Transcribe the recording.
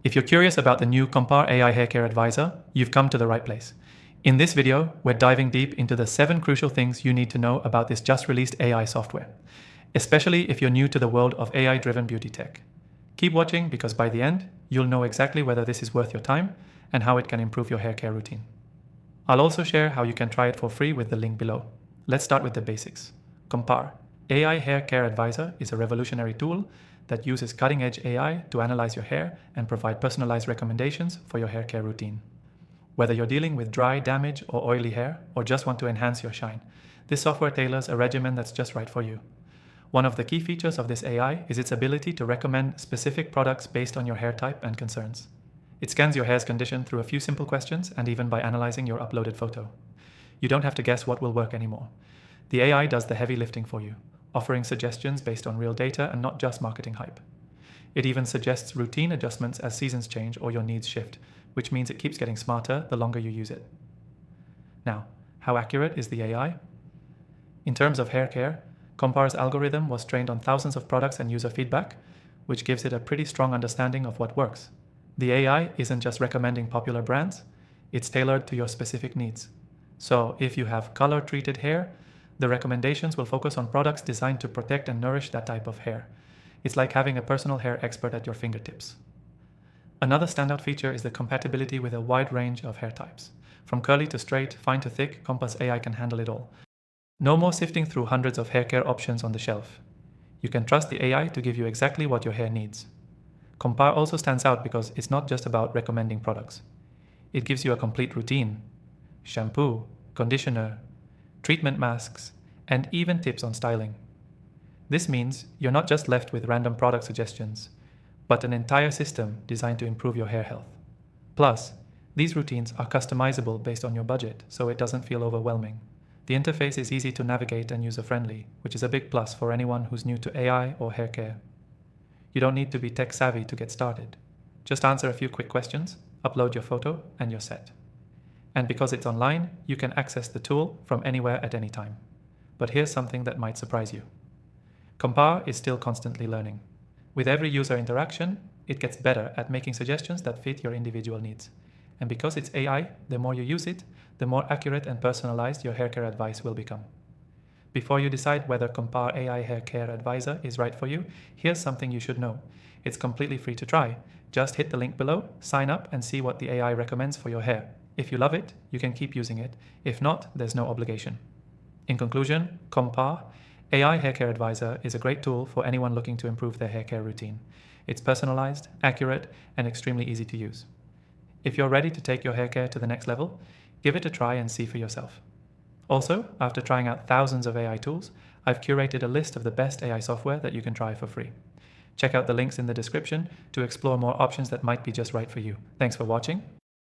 If you're curious about the new Compar AI Hair Care Advisor, you've come to the right place. In this video, we're diving deep into the 7 crucial things you need to know about this just released AI software, especially if you're new to the world of AI-driven beauty tech. Keep watching because by the end, you'll know exactly whether this is worth your time and how it can improve your hair care routine. I'll also share how you can try it for free with the link below. Let's start with the basics. Compar AI Hair Care Advisor is a revolutionary tool that uses cutting-edge AI to analyze your hair and provide personalized recommendations for your hair care routine. Whether you're dealing with dry, damaged, or oily hair, or just want to enhance your shine, this software tailors a regimen that's just right for you. One of the key features of this AI is its ability to recommend specific products based on your hair type and concerns. It scans your hair's condition through a few simple questions and even by analyzing your uploaded photo. You don't have to guess what will work anymore. The AI does the heavy lifting for you, offering suggestions based on real data and not just marketing hype. It even suggests routine adjustments as seasons change or your needs shift, which means it keeps getting smarter the longer you use it. Now, how accurate is the AI? In terms of hair care, Compar's algorithm was trained on thousands of products and user feedback, which gives it a pretty strong understanding of what works. The AI isn't just recommending popular brands, it's tailored to your specific needs. So if you have color-treated hair, the recommendations will focus on products designed to protect and nourish that type of hair. It's like having a personal hair expert at your fingertips. Another standout feature is the compatibility with a wide range of hair types. From curly to straight, fine to thick, Compar's AI can handle it all. No more sifting through hundreds of hair care options on the shelf. You can trust the AI to give you exactly what your hair needs. Compar also stands out because it's not just about recommending products. It gives you a complete routine: shampoo, conditioner, treatment masks, and even tips on styling. This means you're not just left with random product suggestions, but an entire system designed to improve your hair health. Plus, these routines are customizable based on your budget, so it doesn't feel overwhelming. The interface is easy to navigate and user-friendly, which is a big plus for anyone who's new to AI or hair care. You don't need to be tech-savvy to get started. Just answer a few quick questions, upload your photo, and you're set. And because it's online, you can access the tool from anywhere at any time. But here's something that might surprise you. Compar is still constantly learning. With every user interaction, it gets better at making suggestions that fit your individual needs. And because it's AI, the more you use it, the more accurate and personalized your hair care advice will become. Before you decide whether Compar AI Hair Care Advisor is right for you, here's something you should know. It's completely free to try. Just hit the link below, sign up, and see what the AI recommends for your hair. If you love it, you can keep using it. If not, there's no obligation. In conclusion, Compar AI Hair Care Advisor is a great tool for anyone looking to improve their hair care routine. It's personalized, accurate, and extremely easy to use. If you're ready to take your hair care to the next level, give it a try and see for yourself. Also, after trying out thousands of AI tools, I've curated a list of the best AI software that you can try for free. Check out the links in the description to explore more options that might be just right for you. Thanks for watching.